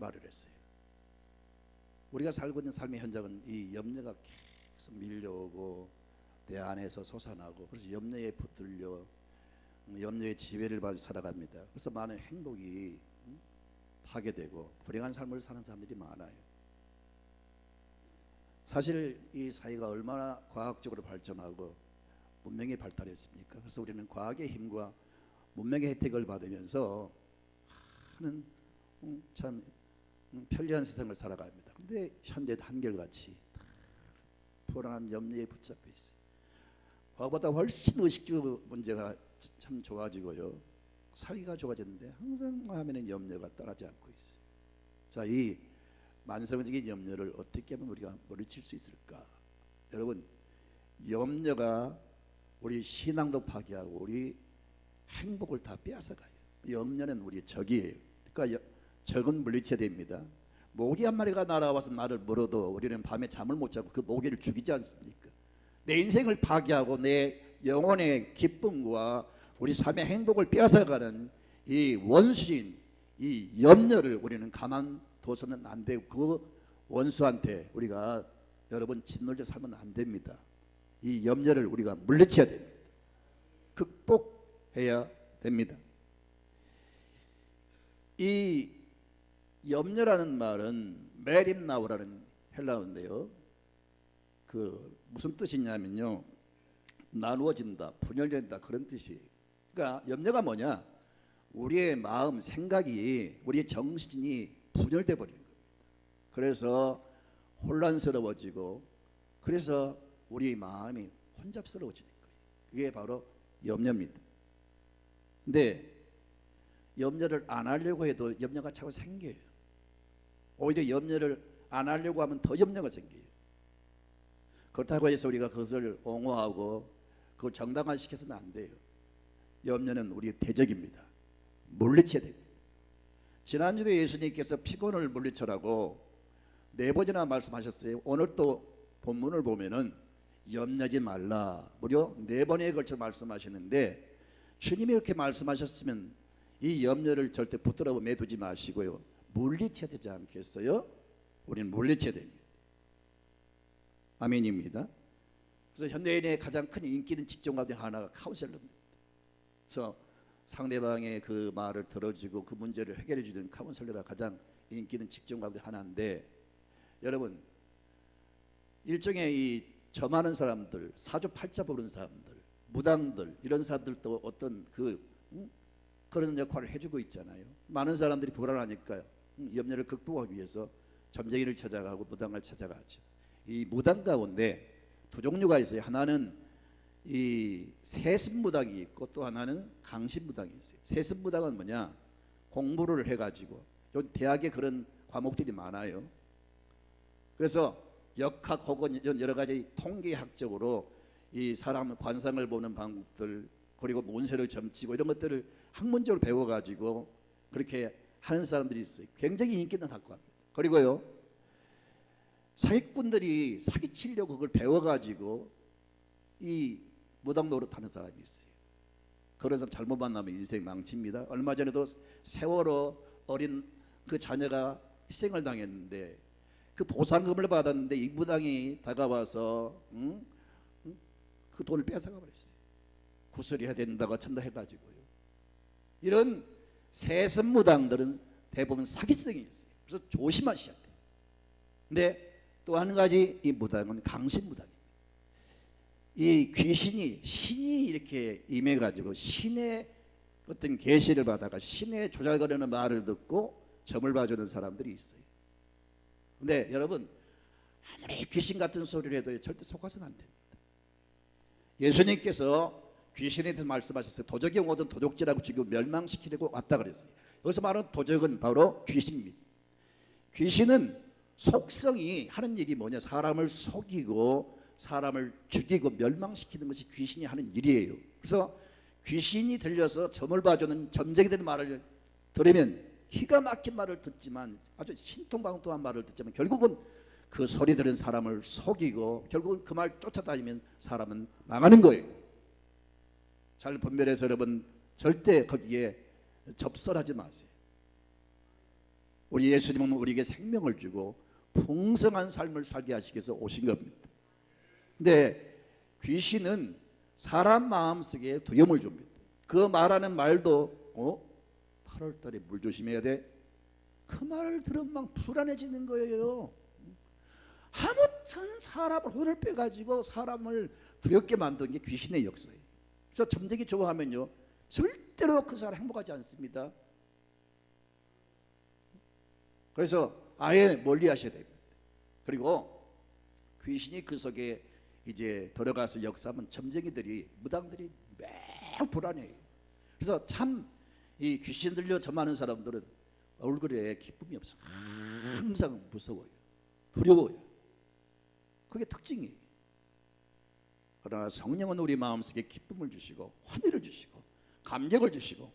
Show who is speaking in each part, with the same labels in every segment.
Speaker 1: 말을 했어요. 우리가 살고 있는 삶의 현장은 이 염려가 계속 밀려오고 내 안에서 솟아나고, 그래서 염려에 붙들려 염려의 지배를 받아 살아갑니다. 그래서 많은 행복이 파괴되고 불행한 삶을 사는 사람들이 많아요. 사실 이 사회가 얼마나 과학적으로 발전하고 문명이 발달했습니까? 그래서 우리는 과학의 힘과 문명의 혜택을 받으면서 하는 참 편리한 세상을 살아갑니다. 근데 현대도 한결같이 불안한 염려에 붙잡혀 있어요. 과거보다 훨씬 의식주 문제가 참 좋아지고요, 살기가 좋아졌는데 항상 마음에는 염려가 떠나지 않고 있어요. 자, 이 만성적인 염려를 어떻게 하면 우리가 물리칠 수 있을까? 여러분, 염려가 우리 신앙도 파괴하고 우리 행복을 다 빼앗아가요. 염려는 우리의 적이에요. 그러니까 적은 물리쳐야 됩니다. 모기 한 마리가 날아와서 나를 물어도 우리는 밤에 잠을 못 자고 그 모기를 죽이지 않습니까? 내 인생을 파괴하고 내 영혼의 기쁨과 우리 삶의 행복을 빼앗아가는 이 원수인 이 염려를 우리는 가만둬서는 안 되고, 그 원수한테 우리가 여러분 짓눌려 살면 안 됩니다. 이 염려를 우리가 물리쳐야 됩니다. 극복해야 됩니다. 이 염려라는 말은 메림나우라는 헬라어인데요, 그 무슨 뜻이냐면요, 나누어진다, 분열된다, 그런 뜻이에요. 그러니까 염려가 뭐냐? 우리의 마음, 생각이, 우리의 정신이 분열돼 버리는 겁니다. 그래서 혼란스러워지고, 그래서 우리 마음이 혼잡스러워지는 거예요. 그게 바로 염려입니다. 근데 염려를 안 하려고 해도 염려가 자꾸 생겨요. 오히려 염려를 안 하려고 하면 더 염려가 생겨요. 그렇다고 해서 우리가 그것을 옹호하고 그걸 정당화시켜서는 안 돼요. 염려는 우리의 대적입니다. 물리쳐야 됩니다. 지난주에 예수님께서 피곤을 물리쳐라고 4번이나 말씀하셨어요. 오늘 또 본문을 보면은 염려하지 말라, 무려 4번에 걸쳐 말씀하시는데, 주님이 이렇게 말씀하셨으면 이 염려를 절대 붙들어 매두지 마시고요, 물리쳐야 되지 않겠어요? 우리는 물리쳐야 됩니다. 아멘입니다. 그래서 현대인의 가장 큰 인기 있는 직종 가운데 하나가 카운셀러입니다. 그래서 상대방의 그 말을 들어주고 그 문제를 해결해 주는 카운셀러가 가장 인기 있는 직종 가운데 하나인데, 여러분, 일종의 이 점하는 사람들, 사주팔자 보는 사람들, 무당들, 이런 사람들도 어떤 그런 역할을 해주고 있잖아요. 많은 사람들이 불안하니까 염려를 극복하기 위해서 점쟁이를 찾아가고 무당을 찾아가죠. 이 무당 가운데 두 종류가 있어요. 하나는 이 세습무당이 있고 또 하나는 강신무당이 있어요. 세습무당은 뭐냐? 공부를 해가지고, 대학에 그런 과목들이 많아요. 그래서 역학 혹은 여러 가지 통계학적으로 이 사람 관상을 보는 방법들, 그리고 운세를 점치고 이런 것들을 학문적으로 배워가지고 그렇게 하는 사람들이 있어요. 굉장히 인기 있는 학과입니다. 그리고요, 사기꾼들이 사기치려고 그걸 배워가지고 이 무당 노릇하는 사람이 있어요. 그런 사람 잘못 만나면 인생 망칩니다. 얼마 전에도 세월호 어린 그 자녀가 희생을 당했는데 그 보상금을 받았는데 이 무당이 다가와서 그 돈을 뺏어가 버렸어요. 구슬해야 된다고 천다 해가지고요. 이런 세습무당들은 대부분 사기성이 있어요. 그래서 조심하셔야 돼요. 근데 또 한 가지, 이 무당은 강신무당입니다. 이 귀신이, 신이 이렇게 임해가지고 신의 어떤 계시를 받아가 신의 조잘거리는 말을 듣고 점을 봐주는 사람들이 있어요. 근데 여러분, 아무리 귀신 같은 소리를 해도 절대 속아서는 안 됩니다. 예수님께서 귀신에 대해서 말씀하셨어요. 도적이 오든 도적질하고 지금 멸망시키려고 왔다 그랬어요. 여기서 말하는 도적은 바로 귀신입니다. 귀신은 속성이 하는 일이 뭐냐? 사람을 속이고 사람을 죽이고 멸망시키는 것이 귀신이 하는 일이에요. 그래서 귀신이 들려서 점을 봐주는 점쟁이들의 말을 들으면 기가 막힌 말을 듣지만, 아주 신통방통한 말을 듣지만 결국은 그 소리 들은 사람을 속이고 결국은 그 말 쫓아다니면 사람은 망하는 거예요. 잘 분별해서 여러분 절대 거기에 접선하지 마세요. 우리 예수님은 우리에게 생명을 주고 풍성한 삶을 살게 하시기 위해서 오신 겁니다. 근데 귀신은 사람 마음속에 두려움을 줍니다. 그 말하는 말도 8월달에 물 조심해야 돼. 그 말을 들으면 막 불안해지는 거예요. 아무튼 사람을 혼을 빼가지고 사람을 두렵게 만든 게 귀신의 역사예요. 그래서 점쟁이 좋아하면요 절대로 그 사람 행복하지 않습니다. 그래서 아예 멀리 하셔야 됩니다. 그리고 귀신이 그 속에 이제 들어가서 역사하면 점쟁이들이 무당들이 매우 불안해요. 그래서 참 이 귀신 들려 점하는 사람들은 얼굴에 기쁨이 없어. 항상 무서워요. 두려워요. 그게 특징이에요. 그러나 성령은 우리 마음속에 기쁨을 주시고 환희를 주시고 감격을 주시고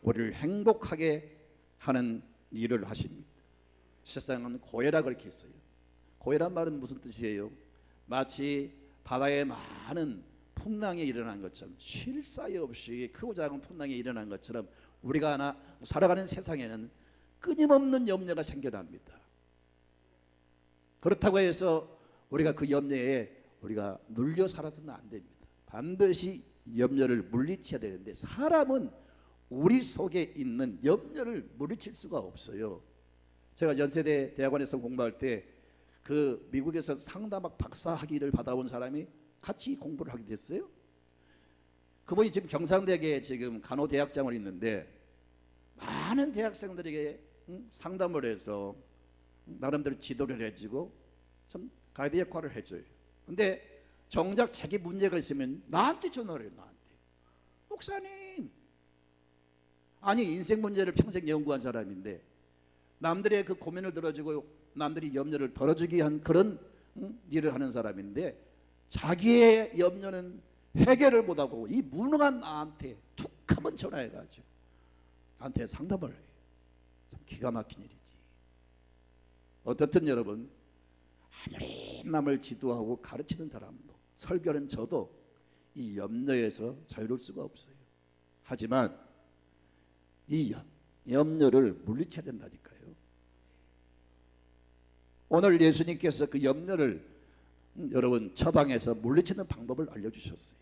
Speaker 1: 우리를 행복하게 하는 일을 하십니다. 세상은 고해라 그렇게 했어요. 고해란 말은 무슨 뜻이에요? 마치 바다에 많은 풍랑이 일어난 것처럼 쉴 사이 없이 크고 작은 풍랑이 일어난 것처럼 우리가 살아가는 세상에는 끊임없는 염려가 생겨납니다. 그렇다고 해서 우리가 그 염려에 우리가 눌려 살아서는 안 됩니다. 반드시 염려를 물리쳐야 되는데 사람은 우리 속에 있는 염려를 물리칠 수가 없어요. 제가 연세대 대학원에서 공부할 때 그 미국에서 상담학 박사 학위를 받아온 사람이 같이 공부를 하게 됐어요. 그분이 지금 경상대학에 지금 간호대학장을 있는데 많은 대학생들에게 상담을 해서 나름대로 지도를 해주고 참 가이드 역할을 해줘요. 근데 정작 자기 문제가 있으면 나한테 전화를 해요. 나한테. 목사님, 아니 인생 문제를 평생 연구한 사람인데 남들의 그 고민을 들어주고 남들이 염려를 덜어주기 위한 그런 일을 하는 사람인데 자기의 염려는 해결을 못하고 이 무능한 나한테 툭 한번 전화해가지고 나한테 상담을 해요. 참 기가 막힌 일이지. 어떻든 여러분 아무리 남을 지도하고 가르치는 사람도 설교는 저도 이 염려에서 자유로울 수가 없어요. 하지만 이 염려를 물리쳐야 된다니까요. 오늘 예수님께서 그 염려를 여러분 처방해서 물리치는 방법을 알려주셨어요.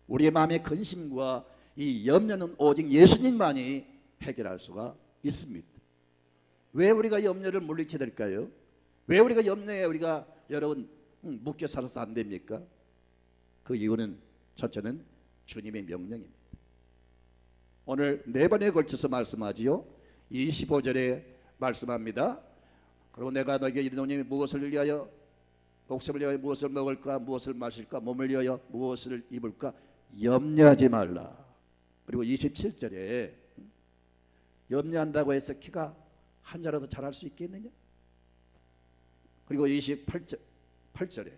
Speaker 1: 우리의 마음의 근심과 이 염려는 오직 예수님만이 해결할 수가 있습니다. 왜 우리가 염려를 물리쳐야 될까요? 왜 우리가 염려에 우리가 여러분 묶여 살아서 안 됩니까? 그 이유는 첫째는 주님의 명령입니다. 오늘 4번에 걸쳐서 말씀하지요. 25절에 말씀합니다. 그리고 내가 너에게 이르노니 무엇을 위하여 목숨을 위하여 무엇을 먹을까 무엇을 마실까 몸을 위하여 무엇을 입을까 염려하지 말라. 그리고 27절에 염려한다고 해서 키가 한 자라도 자랄 수 있겠느냐? 그리고 28절에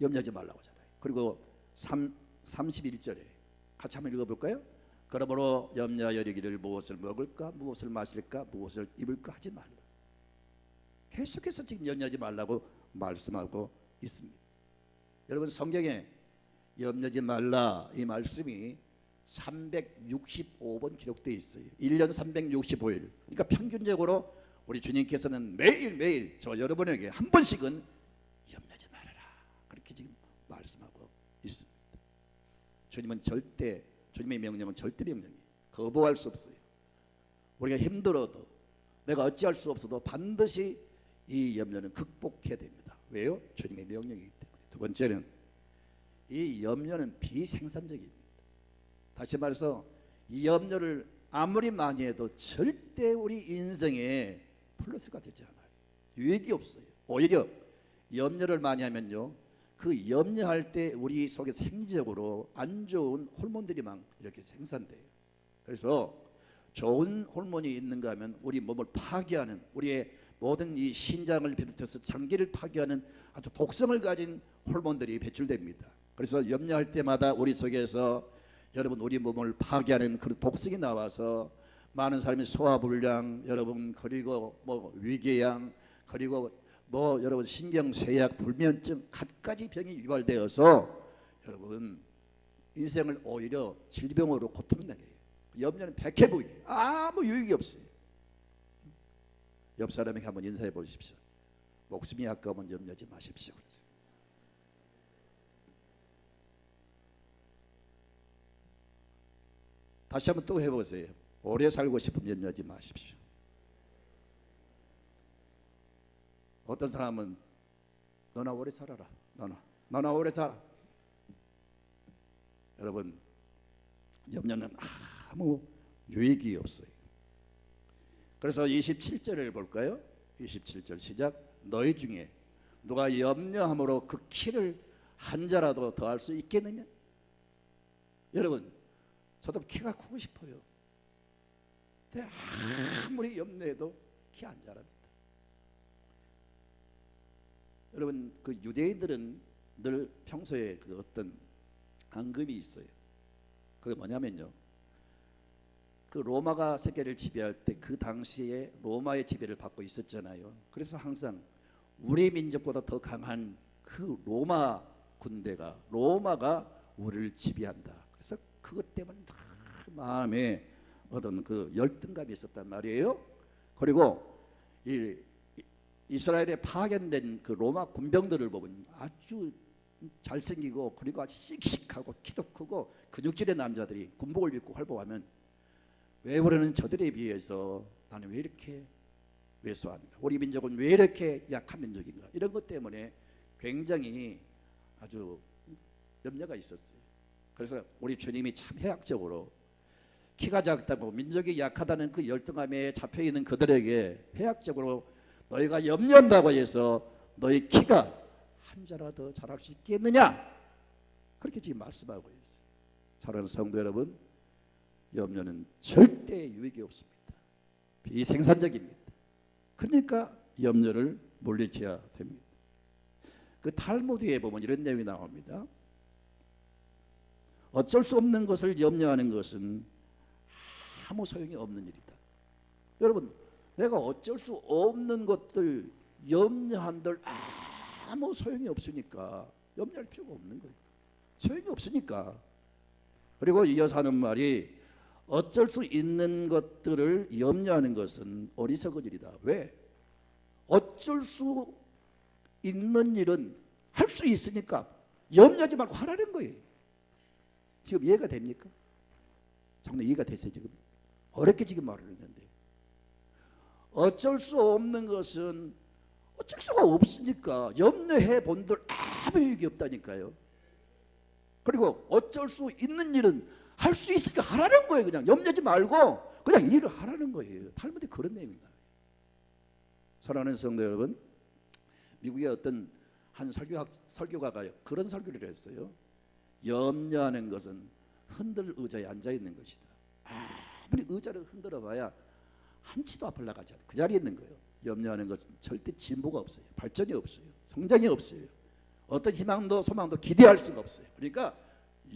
Speaker 1: 염려하지 말라고 하잖아요. 그리고 31절에 같이 한번 읽어볼까요? 그러므로 염려하여 이르기를 무엇을 먹을까 무엇을 마실까 무엇을 입을까 하지 말라. 계속해서 지금 염려하지 말라고 말씀하고 있습니다. 여러분 성경에 염려하지 말라 이 말씀이 365번 기록되어 있어요. 1년 365일. 그러니까 평균적으로 우리 주님께서는 매일매일 저 여러분에게 한 번씩은 염려하지 말아라 그렇게 지금 말씀하고 있습니다. 주님의 명령은 절대 명령이에요. 거부할 수 없어요. 우리가 힘들어도 내가 어찌할 수 없어도 반드시 이 염려는 극복해야 됩니다. 왜요? 주님의 명령이기 때문에. 두 번째는 이 염려는 비생산적입니다. 다시 말해서 이 염려를 아무리 많이 해도 절대 우리 인생에 플러스가 되지 않아요. 유익이 없어요. 오히려 염려를 많이 하면요 그 염려할 때 우리 속에 생리적으로 안 좋은 호르몬들이 막 이렇게 생산돼요. 그래서 좋은 호르몬이 있는가 하면 우리 몸을 파괴하는 우리의 모든 이 신장을 비롯해서 장기를 파괴하는 아주 독성을 가진 호르몬들이 배출됩니다. 그래서 염려할 때마다 우리 속에서 여러분 우리 몸을 파괴하는 그런 독성이 나와서 많은 사람이 소화불량 여러분 그리고 뭐 위궤양 그리고 뭐 여러분 신경쇠약 불면증 갖가지 병이 유발되어서 여러분 인생을 오히려 질병으로 고통당해요. 염려는 백해보기 아무 유익이 없어요. 옆 사람에게 한번 인사해 보십시오. 목숨이 아까우면 염려하지 마십시오. 다시 한번 또 해보세요. 오래 살고 싶으면 염려하지 마십시오. 어떤 사람은 너나 오래 살아라. 너나 오래 살아. 여러분, 염려는 아무 유익이 없어요. 그래서 27절을 볼까요? 27절 시작. 너희 중에 누가 염려함으로 그 키를 한 자라도 더할 수 있겠느냐? 여러분, 저도 키가 크고 싶어요. 근데 아무리 염려해도 키 안 자랍니다. 여러분, 그 유대인들은 늘 평소에 그 어떤 앙금이 있어요. 그게 뭐냐면요, 그 로마가 세계를 지배할 때 그 당시에 로마의 지배를 받고 있었잖아요. 그래서 항상 우리 민족보다 더 강한 그 로마 군대가, 로마가 우리를 지배한다. 그래서 그것 때문에 다 마음에 어떤 그 열등감이 있었단 말이에요. 그리고 이스라엘에 파견된 그 로마 군병들을 보면 아주 잘생기고 그리고 아주 씩씩하고 키도 크고 근육질의 남자들이 군복을 입고 활보하면 왜 우리는 저들에 비해서 나는 왜 이렇게 왜소한가? 우리 민족은 왜 이렇게 약한 민족인가? 이런 것 때문에 굉장히 아주 염려가 있었어요. 그래서 우리 주님이 참 해학적으로 키가 작다고 민족이 약하다는 그 열등감에 잡혀있는 그들에게 해학적으로 너희가 염려한다고 해서 너희 키가 한 자라 더 자랄 수 있겠느냐? 그렇게 지금 말씀하고 있어요. 사랑하는 성도 여러분, 염려는 절대 유익이 없습니다. 비생산적입니다. 그러니까 염려를 물리쳐야 됩니다. 그 탈무드에 보면 이런 내용이 나옵니다. 어쩔 수 없는 것을 염려하는 것은 아무 소용이 없는 일이다. 여러분, 내가 어쩔 수 없는 것들 염려한들 아무 소용이 없으니까 염려할 필요가 없는 거예요. 소용이 없으니까. 그리고 이어서 하는 말이 어쩔 수 있는 것들을 염려하는 것은 어리석은 일이다. 왜? 어쩔 수 있는 일은 할 수 있으니까 염려하지 말고 하라는 거예요. 지금 이해가 됩니까? 정말 이해가 되세요? 지금 어렵게 지금 말을 했는데, 어쩔 수 없는 것은 어쩔 수가 없으니까 염려해 본들 아무 유익이 없다니까요. 그리고 어쩔 수 있는 일은 할 수 있으니까 하라는 거예요. 그냥 염려하지 말고 그냥 일을 하라는 거예요. 탈무드에 그런 내용입니다. 사랑하는 성도 여러분, 미국의 어떤 한 설교가가 그런 설교를 했어요. 염려하는 것은 흔들 의자에 앉아 있는 것이다. 아무리 의자를 흔들어 봐야 한치도 앞을 나가지 않아요. 그 자리에 있는 거예요. 염려하는 것은 절대 진보가 없어요. 발전이 없어요. 성장이 없어요. 어떤 희망도 소망도 기대할 수가 없어요. 그러니까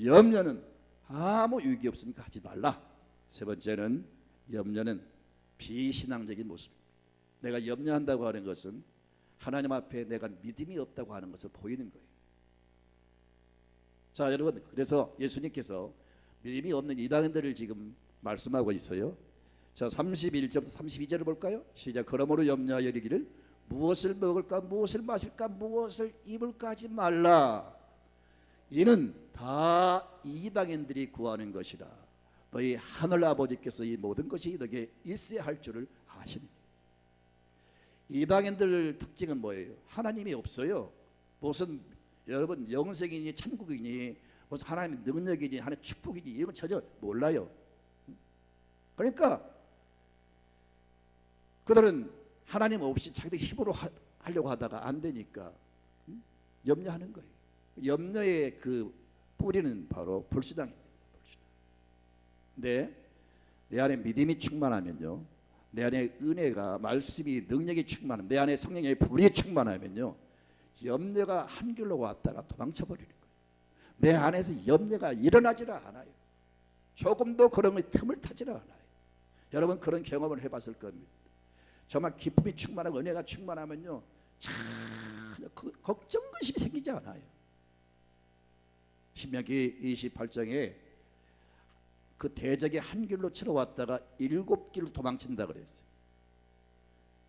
Speaker 1: 염려는 아무 유익이 없으니까 하지 말라. 세 번째는 염려는 비신앙적인 모습입니다. 내가 염려한다고 하는 것은 하나님 앞에 내가 믿음이 없다고 하는 것을 보이는 거예요. 자, 여러분, 그래서 예수님께서 믿음이 없는 이방인들을 지금 말씀하고 있어요. 자, 31절부터 32절을 볼까요? 시작. 그러므로 염려하여 이르기를 무엇을 먹을까 무엇을 마실까 무엇을 입을까 하지 말라. 이는 다 이방인들이 구하는 것이라. 너희 하늘 아버지께서 이 모든 것이 너에게 있어야 할 줄을 아시니. 이방인들 특징은 뭐예요? 하나님이 없어요. 무슨 여러분 영생이니 천국이니 무슨 하나님의 능력이니 하나님의 축복이니 이런 건 전혀 몰라요. 그러니까 그들은 하나님 없이 자기들 힘으로 하려고 하다가 안 되니까 염려하는 거예요. 염려의 그 뿌리는 바로 불신앙입니다. 내 안에 믿음이 충만하면요, 내 안에 은혜가 말씀이 능력이 충만하면, 내 안에 성령의 불이 충만하면요, 염려가 한결로 왔다가 도망쳐버리는 거예요. 내 안에서 염려가 일어나지를 않아요. 조금도 그런 틈을 타지를 않아요. 여러분 그런 경험을 해봤을 겁니다. 정말 기쁨이 충만하고 은혜가 충만하면요, 전혀 걱정 근심이 생기지 않아요. 신명기 28장에 그 대적의 한 길로 치러왔다가 7길로 도망친다 그랬어요.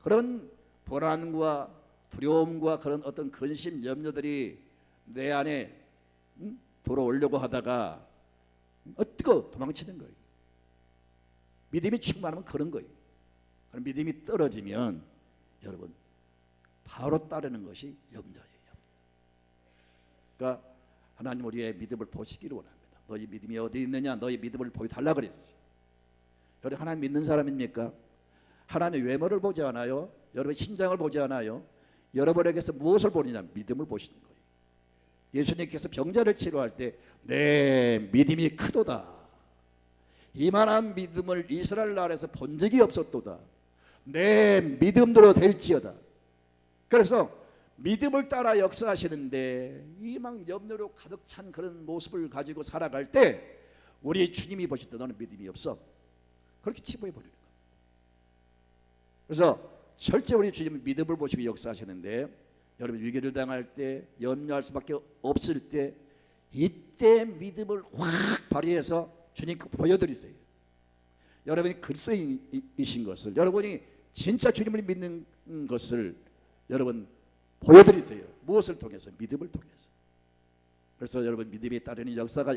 Speaker 1: 그런 불안과 두려움과 그런 어떤 근심 염려들이 내 안에 들어오려고 하다가 어떻게 도망치는 거예요. 믿음이 충만하면 그런 거예요. 그럼 믿음이 떨어지면 여러분 바로 따르는 것이 염려예요. 그러니까 하나님 우리의 믿음을 보시기를 원합니다. 너희 믿음이 어디 있느냐, 너희 믿음을 보여달라 그랬어요. 여러분 하나님 믿는 사람입니까? 하나님의 외모를 보지 않아요. 여러분 신장을 보지 않아요. 여러분에게서 무엇을 보느냐, 믿음을 보시는 거예요. 예수님께서 병자를 치료할 때 내 믿음이 크도다, 이만한 믿음을 이스라엘 나라에서 본 적이 없었도다, 내 믿음대로 될지어다. 그래서 믿음을 따라 역사하시는데 이만 염려로 가득 찬 그런 모습을 가지고 살아갈 때 우리 주님이 보실 때 너는 믿음이 없어, 그렇게 치부해 버리는 겁니다. 그래서 실제 우리 주님은 믿음을 보시고 역사하시는데 여러분 위기를 당할 때, 염려할 수밖에 없을 때, 이때 믿음을 확 발휘해서 주님께 보여드리세요. 여러분이 그리스도인이신 것을, 여러분이 진짜 주님을 믿는 것을 여러분 보여드리세요. 무엇을 통해서? 믿음을 통해서. 그래서 여러분 믿음에 따르는 역사가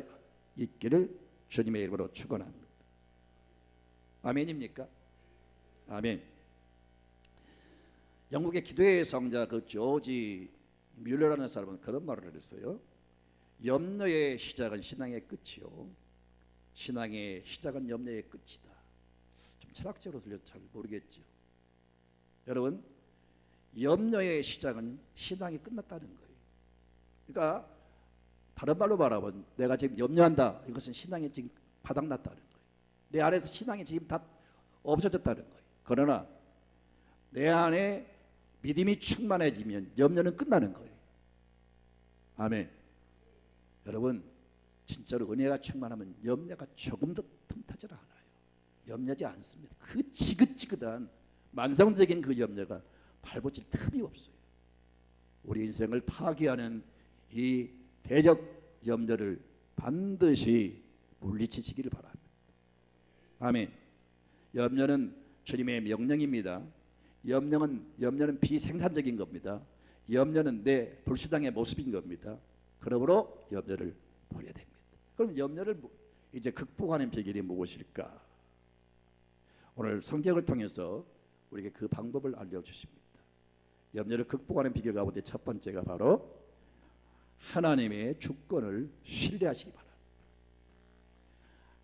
Speaker 1: 있기를 주님의 이름으로 축원합니다. 아멘입니까? 아멘. 영국의 기도의 성자 그 조지 뮬러라는 사람은 그런 말을 했어요. 염려의 시작은 신앙의 끝이요, 신앙의 시작은 염려의 끝이다. 좀 철학적으로 들려서 잘 모르겠죠. 여러분 염려의 시작은 신앙이 끝났다는 거예요. 그러니까 다른 말로 말하면 내가 지금 염려한다, 이것은 신앙이 지금 바닥났다는 거예요. 내 안에서 신앙이 지금 다 없어졌다는 거예요. 그러나 내 안에 믿음이 충만해지면 염려는 끝나는 거예요. 아멘. 여러분 진짜로 은혜가 충만하면 염려가 조금도 틈타지 않아요. 염려하지 않습니다. 그 지긋지긋한 만성적인 그 염려가 발붙일 틈이 없어요. 우리 인생을 파괴하는 이 대적 염려를 반드시 물리치시기를 바랍니다. 아멘. 염려는 주님의 명령입니다. 염려는 비생산적인 겁니다. 염려는 내 불신앙의 모습인 겁니다. 그러므로 염려를 버려야 됩니다. 그럼 염려를 이제 극복하는 비결이 무엇일까? 오늘 성경을 통해서 우리에게 그 방법을 알려주십니다. 염려를 극복하는 비결 가운데 첫 번째가 바로 하나님의 주권을 신뢰하시기 바랍니다.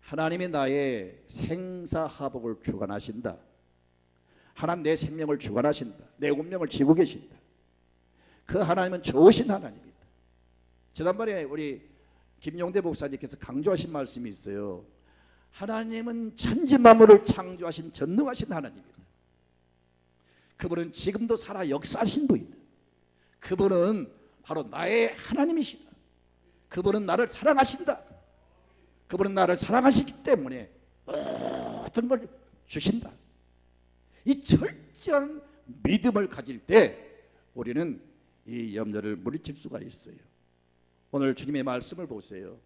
Speaker 1: 하나님이 나의 생사화복을 주관하신다. 하나님 내 생명을 주관하신다. 내 운명을 지고 계신다. 그 하나님은 좋으신 하나님입니다. 지난번에 우리 김용대 목사님께서 강조하신 말씀이 있어요. 하나님은 천지만물을 창조하신 전능하신 하나님입니다. 그분은 지금도 살아 역사하신 분이다. 그분은 바로 나의 하나님이시다. 그분은 나를 사랑하신다. 그분은 나를 사랑하시기 때문에 모든 걸 주신다. 이 철저한 믿음을 가질 때 우리는 이 염려를 물리칠 수가 있어요. 오늘 주님의 말씀을 보세요.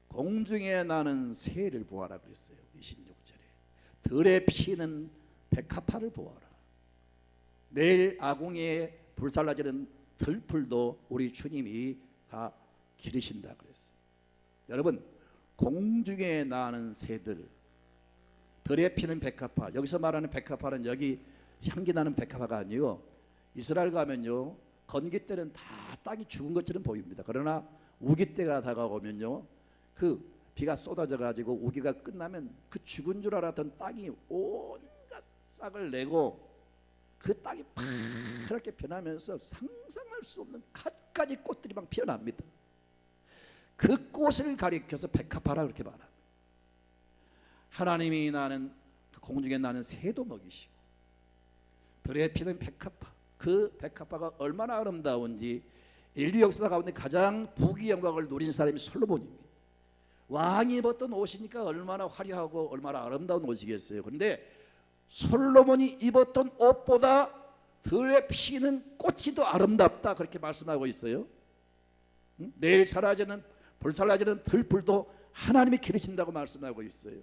Speaker 1: 공중에 나는 새를 보아라 그랬어요. 26절에 들에 피는 백합화를 보아라. 내일 아궁이에 불살라지는 들풀도 우리 주님이 다 기르신다 그랬어요. 여러분 공중에 나는 새들, 들에 피는 백합화, 여기서 말하는 백합화는 여기 향기 나는 백합화가 아니요, 이스라엘 가면요 건기 때는 다 땅이 죽은 것처럼 보입니다. 그러나 우기 때가 다가오면요 그 비가 쏟아져 가지고 우기가 끝나면 그 죽은 줄 알았던 땅이 온갖 싹을 내고 그 땅이 파랗게 변하면서 상상할 수 없는 갖가지 꽃들이 막 피어납니다. 그 꽃을 가리켜서 백합화라 그렇게 말합니다. 하나님이 나는 공중에 나는 새도 먹이시고 들에 피는 백합화, 그 백합화가 얼마나 아름다운지 인류 역사 가운데 가장 부귀 영광을 누린 사람이 솔로몬입니다. 왕이 입었던 옷이니까 얼마나 화려하고 얼마나 아름다운 옷이겠어요. 그런데 솔로몬이 입었던 옷보다 들에 피는 꽃이 더 아름답다 그렇게 말씀하고 있어요. 내일 사라지는 불살라지는 들풀도 하나님이 기르신다고 말씀하고 있어요.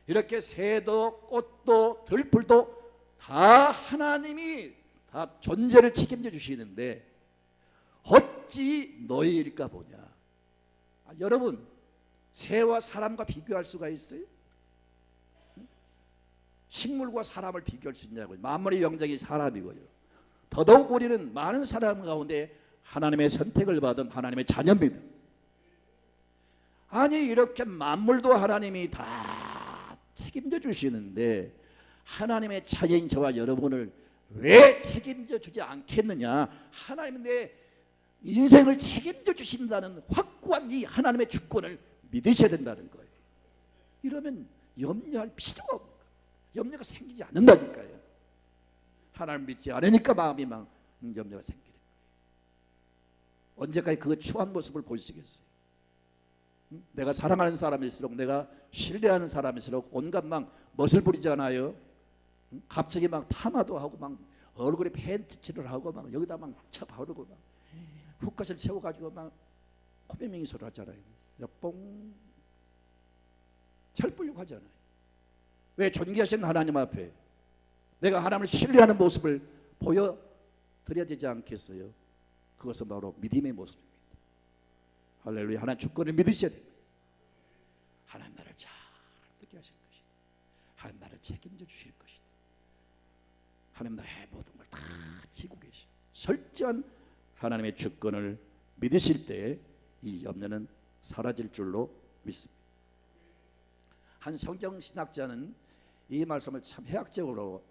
Speaker 1: 이렇게 새도 꽃도 들풀도 다 하나님이 다 존재를 책임져 주시는데 어찌 너희일까 보냐. 여러분, 새와 사람과 비교할 수가 있어요? 식물과 사람을 비교할 수 있냐고요. 만물의 영장이 사람이고요. 더더욱 우리는 많은 사람 가운데 하나님의 선택을 받은 하나님의 자녀입니다. 아니, 이렇게 만물도 하나님이 다 책임져 주시는데 하나님의 자녀인 저와 여러분을 왜 책임져 주지 않겠느냐. 하나님은 내 인생을 책임져 주신다는 확고한 이 하나님의 주권을 믿으셔야 된다는 거예요. 이러면 염려할 필요가 없는 거예요. 염려가 생기지 않는다니까요. 하나님 믿지 않으니까 마음이 막 염려가 생기는 거예요. 언제까지 그 추한 모습을 보시겠어요? 내가 사랑하는 사람일수록, 내가 신뢰하는 사람일수록 온갖 막 멋을 부리잖아요. 갑자기 막 파마도 하고 막 얼굴에 팬티칠을 하고 막 여기다 막 쳐바르고 막 훅갓을 세워가지고 막 코맹맹이 소리 하잖아요. 뽕 철불려고 하잖아요. 왜? 존귀하신 하나님 앞에 내가 하나님을 신뢰하는 모습을 보여드려야 되지 않겠어요? 그것은 바로 믿음의 모습입니다. 할렐루야. 하나님 주권을 믿으셔야 됩니다. 하나님 나를 잘 듣게 하실 것이다. 하나님 나를 책임져 주실 것이다. 하나님 나의 모든 걸 다 지고 계셔. 철저한 하나님의 주권을 믿으실 때 이 염려는 사라질 줄로 믿습니다. 한 성경신학자는 이 말씀을 참 해학적으로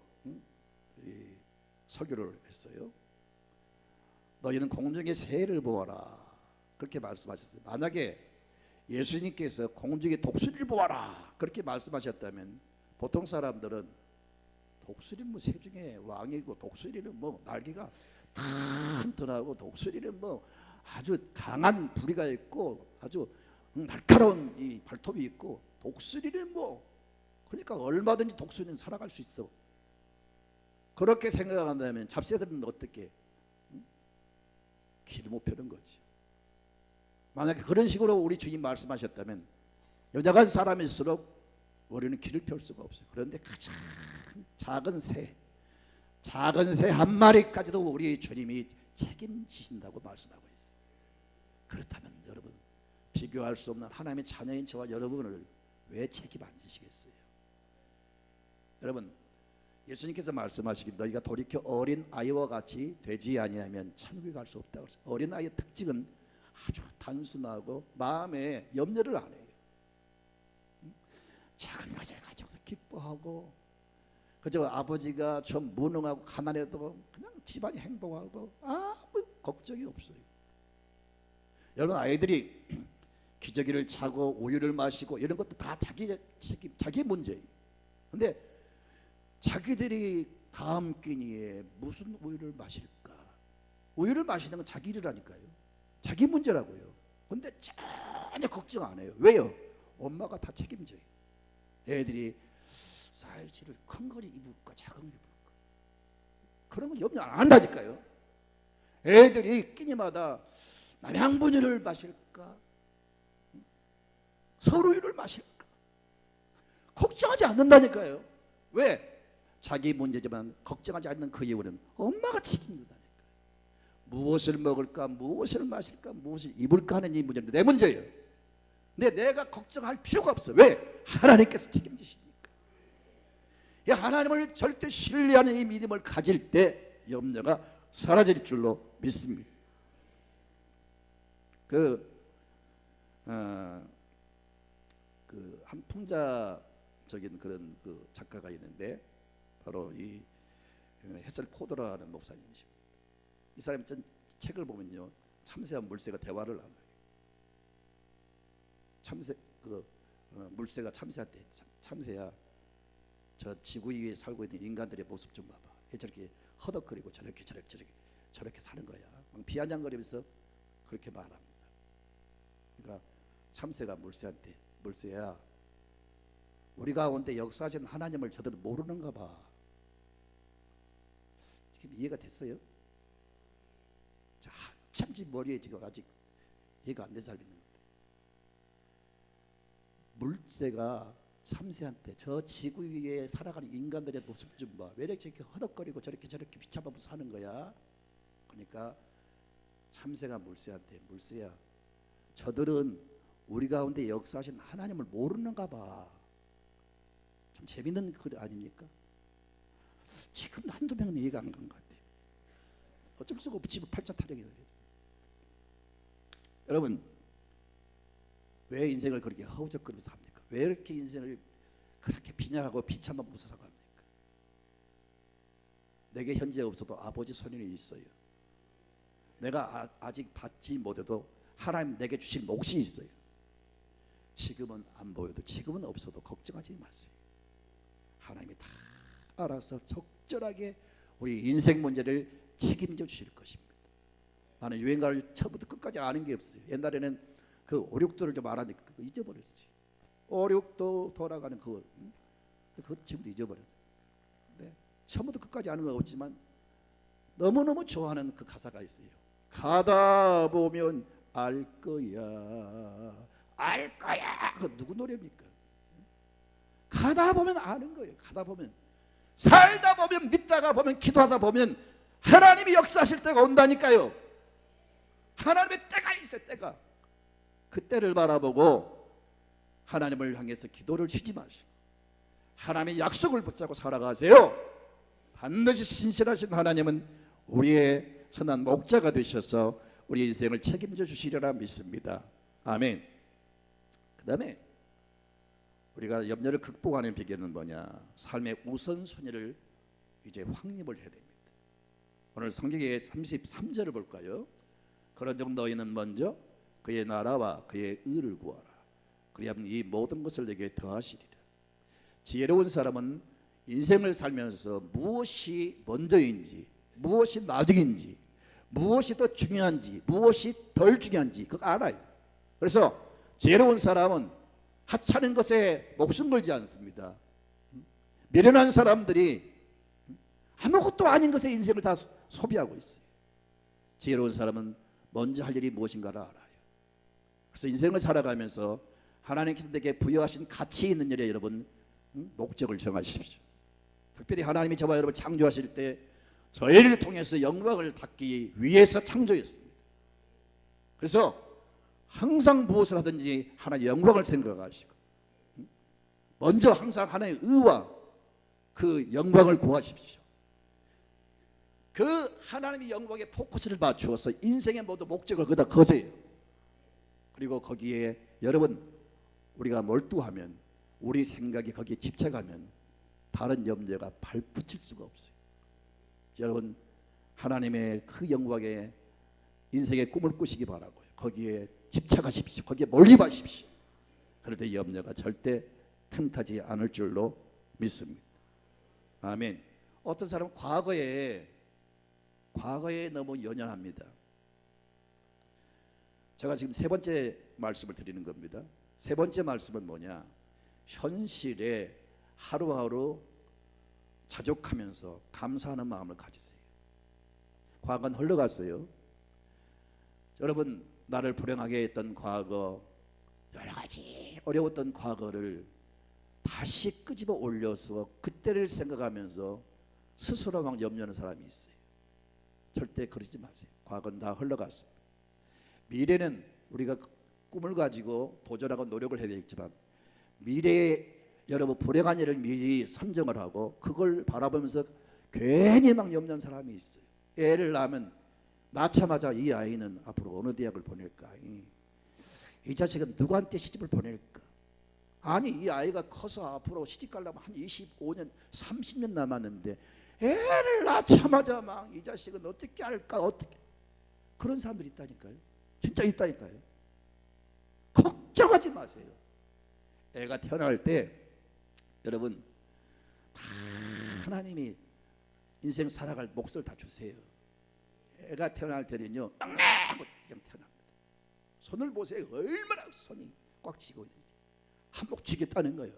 Speaker 1: 설교를 했어요. 너희는 공중의 새를 보아라, 그렇게 말씀하셨어요. 만약에 예수님께서 공중의 독수리를 보아라 그렇게 말씀하셨다면 보통 사람들은 독수리는 뭐 새 중에 왕이고, 독수리는 뭐 날개가 튼튼하고, 독수리는 뭐 아주 강한 부리가 있고 아주 날카로운 이 발톱이 있고, 독수리는 뭐 그러니까 얼마든지 독수리는 살아갈 수 있어. 그렇게 생각한다면 잡새들은 어떻게? 길을 못 펴는 거지. 만약에 그런 식으로 우리 주님 말씀하셨다면 연약한 사람일수록 우리는 길을 펼 수가 없어요. 그런데 가장 작은 새 한 마리까지도 우리 주님이 책임지신다고 말씀하고 있어요. 그렇다면 여러분, 비교할 수 없는 하나님의 자녀인 저와 여러분을 왜 책임 안 지시겠어요? 여러분, 예수님께서 말씀하시길 너희가 돌이켜 어린 아이와 같이 되지 아니하면 천국에 갈 수 없다고 했어요. 어린 아이의 특징은 아주 단순하고 마음에 염려를 안 해요. 작은 것을 가지고도 기뻐하고, 그저 아버지가 좀 무능하고 가난해도 그냥 집안이 행복하고 아무 걱정이 없어요. 여러분, 아이들이 기저귀를 차고 우유를 마시고 이런 것도 다 자기 문제예요. 근데 자기들이 다음 끼니에 무슨 우유를 마실까? 우유를 마시는 건 자기 일이라니까요. 자기 문제라고요. 근데 전혀 걱정 안 해요. 왜요? 엄마가 다 책임져요. 애들이 사이즈를 큰 걸 입을까 작은 걸 입을까, 그런 건 염려 안 한다니까요. 애들이 끼니마다 남양분유를 마실까 서울우유를 마실까 걱정하지 않는다니까요. 왜? 자기 문제지만 걱정하지 않는 그 이유는 엄마가 책임진다니까요. 무엇을 먹을까, 무엇을 마실까, 무엇을 입을까 하는 이 문제는 내 문제예요. 근데 내가 걱정할 필요가 없어. 왜? 하나님께서 책임지시니까. 이 하나님을 절대 신뢰하는 이 믿음을 가질 때 염려가 사라질 줄로 믿습니다. 한 풍자적인 그런 그 작가가 있는데 바로 이 햇셀 포드라는 목사님이십니다. 이 사람이 전 책을 보면요, 참새와 물새가 대화를 나눠요. 물새가 참새한테, 참새야, 저 지구 위에 살고 있는 인간들의 모습 좀 봐봐. 저렇게 허덕거리고 저렇게 사는 거야. 비아냥거리면서 그렇게 말합니다. 그러니까 참새가 물새한테, 물새야, 우리 가운데 역사하신 하나님을 저들은 모르는가 봐. 지금 이해가 됐어요? 한참 지 머리에 지금 아직 이해가 안 된 사람이 있는 것 같아요. 물새가 참새한테 저 지구 위에 살아가는 인간들의 모습 좀 봐. 왜 이렇게 허덕거리고 저렇게 비참하면서 사는 거야? 그러니까 참새가 물새한테, 물새야, 저들은 우리 가운데 역사하신 하나님을 모르는가 봐. 참 재밌는 글 아닙니까? 지금 한두 명은 이해가 안 가는 것 같아요. 어쩔 수가 없지, 팔자 타령이. 여러분, 왜 인생을 그렇게 허우적거리면서 합니까? 왜 이렇게 인생을 그렇게 빈약하고 비참하면서 살아갑니까? 내게 현재 없어도 아버지 손이 있어요. 내가 아직 받지 못해도 하나님 내게 주신 몫이 있어요. 지금은 안 보여도, 지금은 없어도 걱정하지 마세요. 하나님이 다 알아서 적절하게 우리 인생 문제를 책임져 주실 것입니다. 나는 유행가를 처음부터 끝까지 아는 게 없어요. 옛날에는 그 오륙도를 좀 알았는데 그거 잊어버렸지. 오륙도 돌아가는 그거 지금도 잊어버렸어요. 네. 처음부터 끝까지 아는 거 없지만 너무너무 좋아하는 그 가사가 있어요. 가다 보면 알 거야, 알 거야. 그 누구 노래입니까? 가다 보면 아는 거예요. 가다 보면, 살다 보면, 믿다가 보면, 기도하다 보면 하나님이 역사하실 때가 온다니까요. 하나님의 때가 있어요. 때가. 그 때를 바라보고 하나님을 향해서 기도를 쉬지 마시고 하나님의 약속을 붙잡고 살아가세요. 반드시 신실하신 하나님은 우리의 선한 목자가 되셔서 우리 인생을 책임져 주시리라 믿습니다. 아멘. 그 다음에 우리가 염려를 극복하는 비결은 뭐냐? 삶의 우선순위를 이제 확립을 해야 됩니다. 오늘 성경의 33절을 볼까요? 그런즉 너희는 먼저 그의 나라와 그의 의를 구하라. 그리하면 이 모든 것을 내게 더하시리라. 지혜로운 사람은 인생을 살면서 무엇이 먼저인지, 무엇이 나중인지, 무엇이 더 중요한지, 무엇이 덜 중요한지 그거 알아요. 그래서 지혜로운 사람은 하찮은 것에 목숨 걸지 않습니다. 미련한 사람들이 아무것도 아닌 것에 인생을 다 소비하고 있어요. 지혜로운 사람은 먼저 할 일이 무엇인가를 알아요. 그래서 인생을 살아가면서 하나님께서 내게 부여하신 가치 있는 일에 여러분 목적을 정하십시오. 특별히 하나님이 저와 여러분을 창조하실 때 저희를 통해서 영광을 받기 위해서 창조했습니다. 그래서 항상 무엇을 하든지 하나님의 영광을 생각하시고 먼저 항상 하나님의 의와 그 영광을 구하십시오. 그 하나님의 영광에 포커스를 맞추어서 인생의 모든 목적을 거기다 거세요. 그리고 거기에 여러분 우리가 몰두하면, 우리 생각이 거기에 집착하면 다른 염려가 발붙일 수가 없어요. 여러분 하나님의 그 영광에 인생의 꿈을 꾸시기 바라고요. 거기에 집착하십시오. 거기에 몰입하십시오. 그럴 때 염려가 절대 틈타지 않을 줄로 믿습니다. 아멘. 어떤 사람은 과거에 너무 연연합니다. 제가 지금 세 번째 말씀을 드리는 겁니다. 세 번째 말씀은 뭐냐? 현실에 하루하루 자족하면서 감사하는 마음을 가지세요. 과거는 흘러갔어요. 여러분 나를 불행하게 했던 과거, 여러 가지 어려웠던 과거를 다시 끄집어 올려서 그때를 생각하면서 스스로 막 염려하는 사람이 있어요. 절대 그러지 마세요. 과거는 다 흘러갔습니다. 미래는 우리가 꿈을 가지고 도전하고 노력을 해야 되겠지만 미래에 여러분 불행한 일을 미리 선정을 하고 그걸 바라보면서 괜히 막 염려하는 사람이 있어요. 애를 낳으면 낳자마자 이 아이는 앞으로 어느 대학을 보낼까? 이 자식은 누구한테 시집을 보낼까? 아니 이 아이가 커서 앞으로 시집 가려면 한 25년 30년 남았는데 애를 낳자마자 막 이 자식은 어떻게 할까? 어떻게? 그런 사람들이 있다니까요. 진짜 있다니까요. 걱정하지 마세요. 애가 태어날 때 여러분 다 하나님이 인생 살아갈 몫을 다 주세요. 애가 태어날 때는요 하고 태어납니다. 손을 보세요. 얼마나 손이 꽉 쥐고 있는지. 한몫 쥐겠다는 거예요.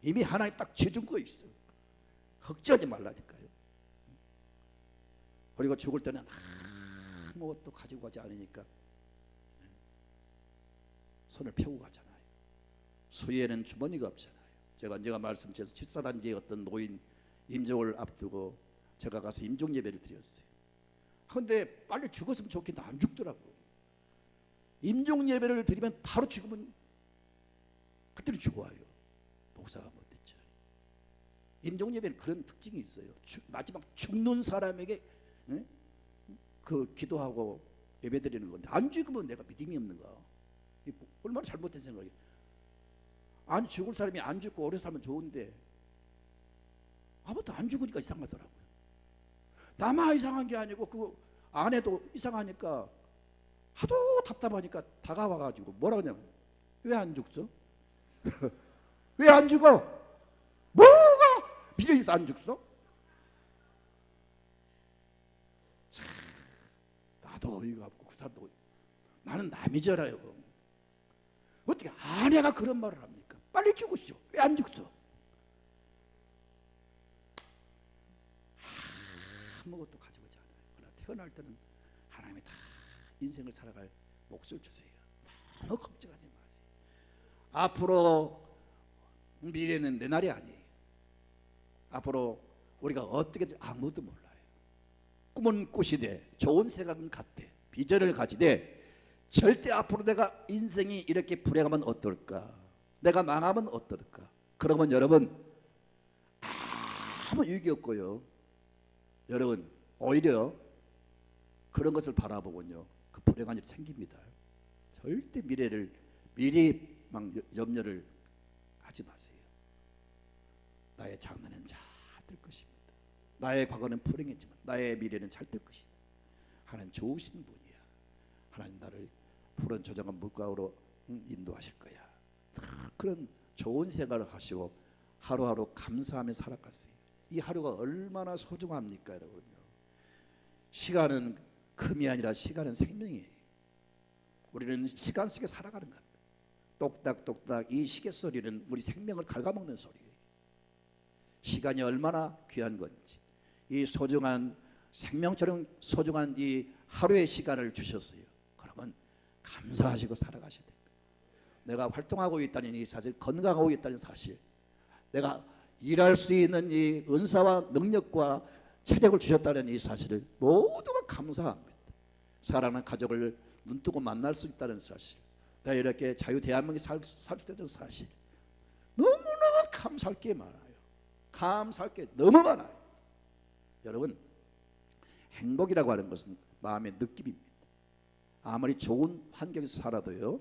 Speaker 1: 이미 하나님 딱 쥐준 거 있어. 걱정하지 말라니까요. 그리고 죽을 때는 아무것도 가지고 가지 않으니까 손을 펴고 가잖아요. 수혜에는 주머니가 없잖아요. 제가 말씀드린 집사단지의 어떤 노인 임종을 앞두고 제가 가서 임종 예배를 드렸어요. 그런데 빨리 죽었으면 좋겠는데 안 죽더라고. 임종 예배를 드리면 바로 죽으면 그때는 죽어요. 목사가 못했죠. 임종 예배는 그런 특징이 있어요. 마지막 죽는 사람에게 그 기도하고 예배 드리는 건데 안 죽으면 내가 믿음이 없는가? 얼마나 잘못된 생각이에요. 안 죽을 사람이 안 죽고 오래 살면 좋은데 아무것도 안 죽으니까 이상하더라고요. 나만 이상한 게 아니고 그 아내도 이상하니까 하도 답답하니까 다가와가지고 뭐라 그러냐면 왜 안 죽어? 왜 안 죽어? 뭐가 미래에서 안 죽어? 참, 나도 어이가 없고 그 사람도 나는 남이잖아요. 어떻게 아내가 그런 말을 합니까? 빨리 죽으시죠. 왜 안 죽어? 아무것도 가져오지 않아요. 그러나 태어날 때는 하나님이 다 인생을 살아갈 몫을 주세요. 너무 걱정하지 마세요. 앞으로 미래는 내 날이 아니에요. 앞으로 우리가 어떻게 될지 아무도 몰라요. 꿈은 꾸시되 좋은 생각은 갖되 비전을 가지되 절대 앞으로 내가 인생이 이렇게 불행하면 어떨까? 내가 망하면 어떨까? 그러면 여러분 아무 유익이 없고요. 여러분 오히려 그런 것을 바라보면요 그 불행한 일이 생깁니다. 절대 미래에 막 염려를 하지 마세요. 나의 장래는 잘 될 것입니다. 나의 과거는 불행했지만 나의 미래는 잘 될 것이다. 하나님 좋으신 분이야. 하나님 나를 푸른 조정한 물가로 인도하실 거야. 그런 좋은 생각을 하시고 하루하루 감사하며 살아갔어요. 이 하루가 얼마나 소중합니까 여러분요. 시간은 금이 아니라 시간은 생명이에요. 우리는 시간 속에 살아가는 겁니다. 똑딱똑딱 이 시계 소리는 우리 생명을 갉아먹는 소리예요. 시간이 얼마나 귀한 건지 이 소중한 생명처럼 소중한 이 하루의 시간을 주셨어요. 그러면 감사하시고 살아가셔야 됩니다. 내가 활동하고 있다는 이 사실, 건강하고 있다는 사실, 내가 일할 수 있는 이 은사와 능력과 체력을 주셨다는 이 사실을 모두가 감사합니다. 사랑하는 가족을 눈뜨고 만날 수 있다는 사실, 내가 이렇게 자유 대한민국에 살 수 있다는 사실, 너무너무 감사할 게 많아요. 감사할 게 너무 많아요. 여러분 행복이라고 하는 것은 마음의 느낌입니다. 아무리 좋은 환경에서 살아도요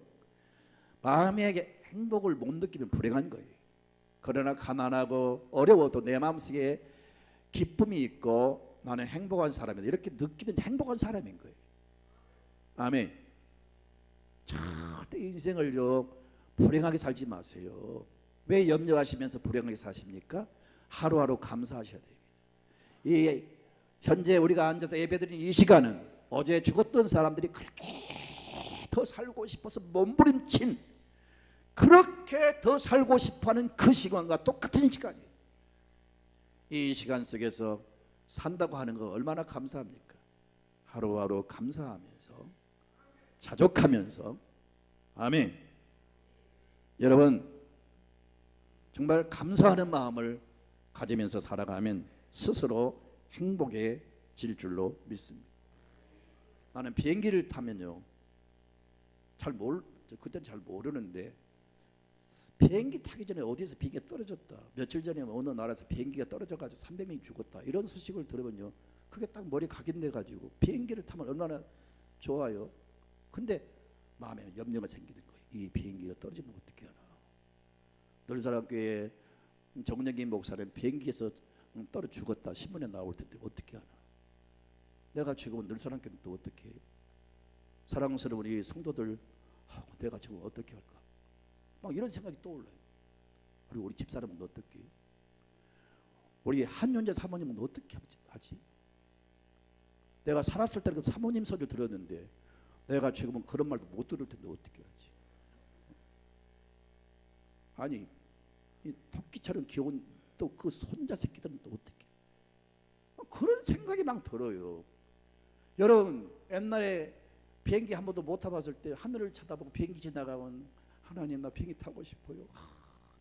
Speaker 1: 마음의 행복을 못 느끼면 불행한 거예요. 그러나 가난하고 어려워도 내 마음속에 기쁨이 있고 나는 행복한 사람이다 이렇게 느끼면 행복한 사람인 거예요. 아멘. 절대 인생을요 불행하게 살지 마세요. 왜 염려하시면서 불행하게 사십니까? 하루하루 감사하셔야 됩니다. 이 현재 우리가 앉아서 예배드리는 이 시간은 어제 죽었던 사람들이 그렇게 더 살고 싶어서 몸부림친 그렇게 더 살고 싶어하는 그 시간과 똑같은 시간이에요. 이 시간 속에서 산다고 하는 거 얼마나 감사합니까? 하루하루 감사하면서 자족하면서 아멘. 여러분 정말 감사하는 마음을 가지면서 살아가면 스스로 행복해질 줄로 믿습니다. 나는 비행기를 타면요 그때는 잘 모르는데 비행기 타기 전에 어디서 비행기가 떨어졌다, 며칠 전에 어느 나라에서 비행기가 떨어져가지고 300명이 죽었다 이런 소식을 들으면요 그게 딱 머리 각인돼 가지고 비행기를 타면 얼마나 좋아요. 근데 마음에 염려가 생기는 거예요. 이 비행기가 떨어지면 어떻게 하나. 늘사랑교회 정영기 목사는 비행기에서 떨어 죽었다 신문에 나올 텐데 어떻게 하나. 내가 지금은 늘사랑교회는 또 어떻게 해요? 사랑스러운 우리 성도들 내가 지금 어떻게 할까 막 이런 생각이 떠올라요. 그리고 우리 집사람은 어떻게 해요? 우리 한윤재 사모님은 어떻게 하지? 내가 살았을 때는 사모님 소리를 들었는데 내가 지금은 그런 말도 못 들을 텐데 어떻게 하지? 아니 이 토끼처럼 귀여운 또 그 손자 새끼들은 또 어떻게? 그런 생각이 막 들어요. 여러분 옛날에 비행기 한 번도 못 타봤을 때 하늘을 쳐다보고 비행기 지나가면 하나님 나 비행기 타고 싶어요.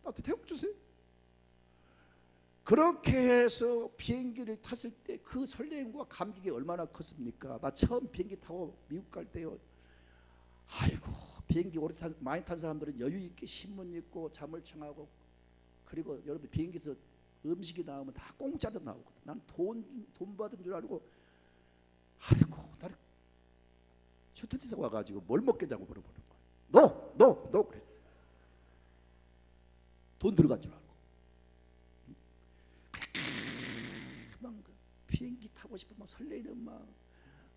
Speaker 1: 나도 태워 주세요. 그렇게 해서 비행기를 탔을 때 그 설렘과 감격이 얼마나 컸습니까? 나 처음 비행기 타고 미국 갈 때요. 아이고, 비행기 많이 탄 사람들은 여유 있게 신문 읽고 잠을 청하고, 그리고 여러분 비행기에서 음식이 나오면 다 공짜로 나오거든. 난 돈 받은 줄 알고, 아이고, 나를 슈트티서 와가지고 뭘 먹겠냐고 물어보는 거야. 너 그래. 돈 들어간 줄 알고. 막 비행기 타고 싶어 막 설레이는 막,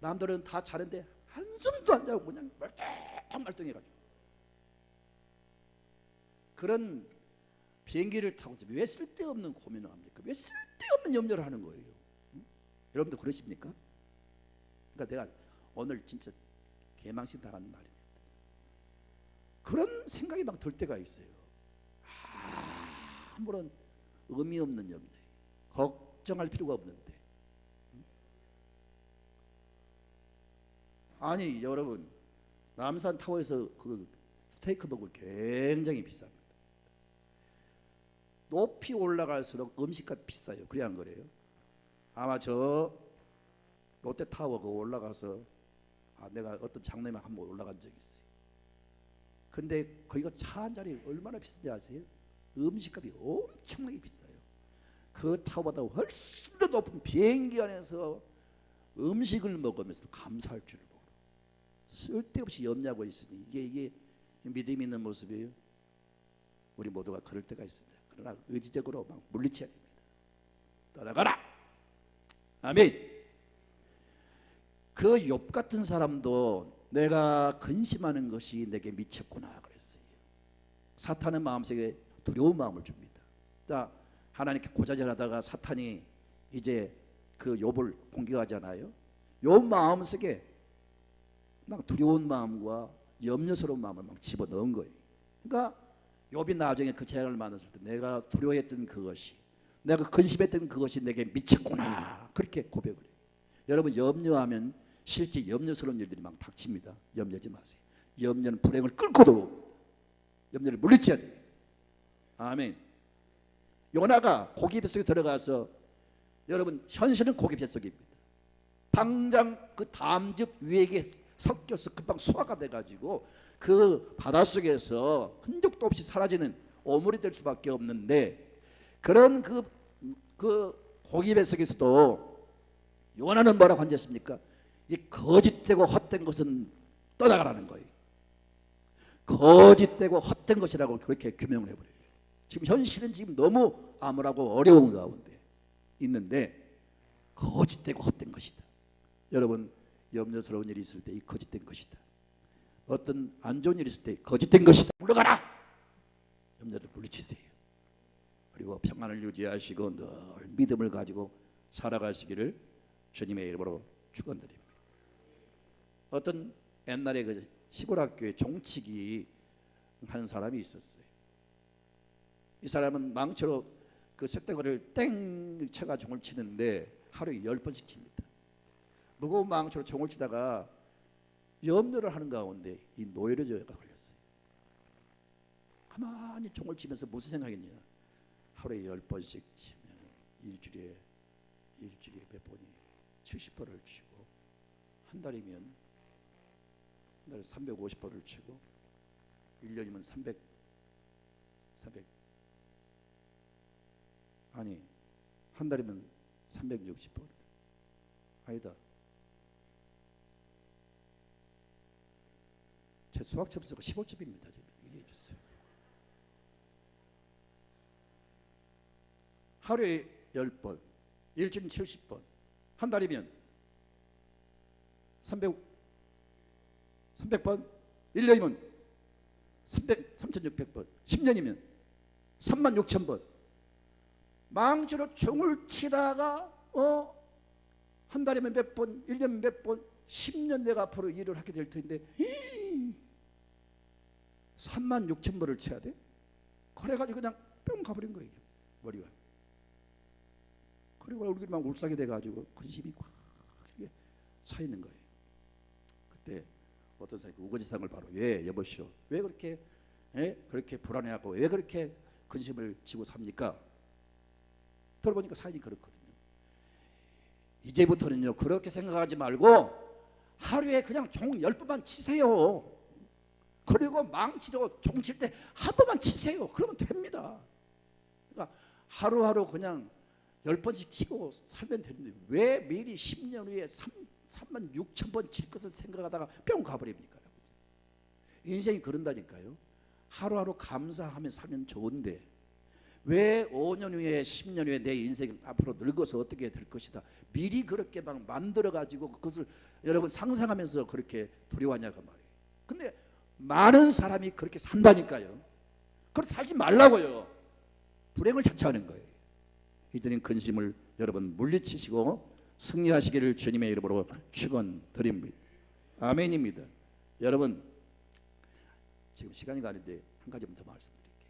Speaker 1: 남들은 다 자는데 한숨도 안 자고 그냥 말똥해가지고. 그런 비행기를 타고서 왜 쓸데없는 고민을 합니까? 왜 쓸데없는 염려를 하는 거예요? 여러분도 그러십니까? 그러니까 내가 오늘 진짜 개망신 당하는 날입니다. 그런 생각이 막 들 때가 있어요. 아무런 의미 없는 염려, 걱정할 필요가 없는데. 아니 여러분, 남산 타워에서 그 스테이크 먹을 굉장히 비쌉니다. 높이 올라갈수록 음식값 비싸요. 그래 안 그래요? 아마 저 롯데타워 그 올라가서 내가 어떤 장례만 한번 올라간 적이 있어요. 근데 거기가 차 한 자리 얼마나 비싼지 아세요? 음식값이 엄청나게 비싸요. 그 타워보다 훨씬 더 높은 비행기 안에서 음식을 먹으면서 감사할 줄 모르고 쓸데없이 염려하고 있으니 이게 믿음 있는 모습이에요? 우리 모두가 그럴 때가 있습니다. 그러나 의지적으로 막 물리쳐야 됩니다. 떠나가라. 아멘. 그 욥 같은 사람도 내가 근심하는 것이 내게 미쳤구나 그랬어요. 사탄은 마음속에 두려운 마음을 줍니다. 자, 하나님께 고자질하다가 사탄이 이제 그 욥을 공격하잖아요. 욥 마음속에 막 두려운 마음과 염려스러운 마음을 막 집어넣은 거예요. 그러니까 욥이 나중에 그 재앙을 만났을 때 내가 두려워했던 그것이, 내가 근심했던 그것이 내게 미쳤구나 그렇게 고백을 해요. 여러분 염려하면 실제 염려스러운 일들이 막 닥칩니다. 염려하지 마세요. 염려는 불행을 끌고 들어옵니다. 염려를 물리쳐야 돼요. 아멘. 요나가 고기 뱃속에 들어가서, 여러분 현실은 고기 뱃속입니다. 당장 그 담즙 위에 섞여서 금방 소화가 돼가지고 그 바닷속에서 흔적도 없이 사라지는 오물이 될 수밖에 없는데, 그런 그 고기 뱃속에서도 요나는 뭐라고 앉았습니까? 이 거짓되고 헛된 것은 떠나가라는 거예요. 거짓되고 헛된 것이라고 그렇게 규명을 해버려요. 지금 현실은 지금 너무 암울하고 어려운 가운데 있는데 거짓되고 헛된 것이다. 여러분 염려스러운 일이 있을 때 이 거짓된 것이다. 어떤 안 좋은 일이 있을 때 거짓된 것이다. 물러가라. 염려를 물리치세요. 그리고 평안을 유지하시고 늘 믿음을 가지고 살아가시기를 주님의 이름으로 축원드립니다. 어떤 옛날에 그 시골 학교에 종치기 하는 사람이 있었어요. 이 사람은 망치로 그 쇳덩어리를 땡 쳐가 종을 치는데 하루에 10번씩 칩니다. 무거운 망치로 종을 치다가 염려를 하는 가운데 이 노이로제가 걸렸어요. 가만히 종을 치면서 무슨 생각이냐, 하루에 10번씩 치면 일주일에 몇 번이 70번을 치고, 한 달이면 350번을 치고, 1년이면 1한 달이면 360번. 아니다, 제 수학 점수가 15점입니다. 얘기해 주세요. 하루에 10번, 일주일은 70번, 한 달이면 300번, 1년이면 3,600번, 10년이면 36,000번. 망치로 총을 치다가 한 달이면 몇 번, 1년이면 몇 번, 10년 내가 앞으로 일을 하게 될 텐데 36,000번을 쳐야 돼? 그래가지고 그냥 뿅 가버린 거예요. 머리가. 그리고 얼굴이 막 울상이 돼가지고 근심이 꽉 차 있는 거예요. 그때 어떤 사람이 우거지상을 바로, 왜 여보시오, 왜 그렇게 그렇게 불안해하고 왜 그렇게 근심을 지고 삽니까? 들어보니까 사연이 그렇거든요. 이제부터는요 그렇게 생각하지 말고 하루에 그냥 종 10번만 치세요. 그리고 망치로 종 칠 때 한 번만 치세요. 그러면 됩니다. 그러니까 하루하루 그냥 10번씩 치고 살면 되는데 왜 미리 10년 후에 3만 6천 번 칠 것을 생각하다가 뿅 가버립니까? 인생이 그런다니까요. 하루하루 감사하며 살면 좋은데 왜 5년 후에 10년 후에 내 인생이 앞으로 늙어서 어떻게 될 것이다 미리 그렇게 막 만들어 가지고 그것을 여러분 상상하면서 그렇게 두려워하냐고 말이에요. 근데 많은 사람이 그렇게 산다니까요. 그렇게 살지 말라고요. 불행을 자처하는 거예요. 이들은 근심을 여러분 물리치시고 승리하시기를 주님의 이름으로 축원드립니다. 아멘입니다. 여러분 지금 시간이 가는데 한 가지만 더 말씀드릴게요.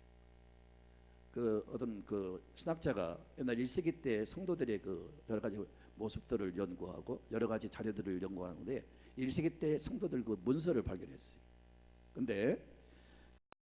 Speaker 1: 그 어떤 그 신학자가 옛날 1세기 때 성도들의 그 여러 가지 모습들을 연구하고 여러 가지 자료들을 연구하는데 1세기 때 성도들 그 문서를 발견했어요. 근데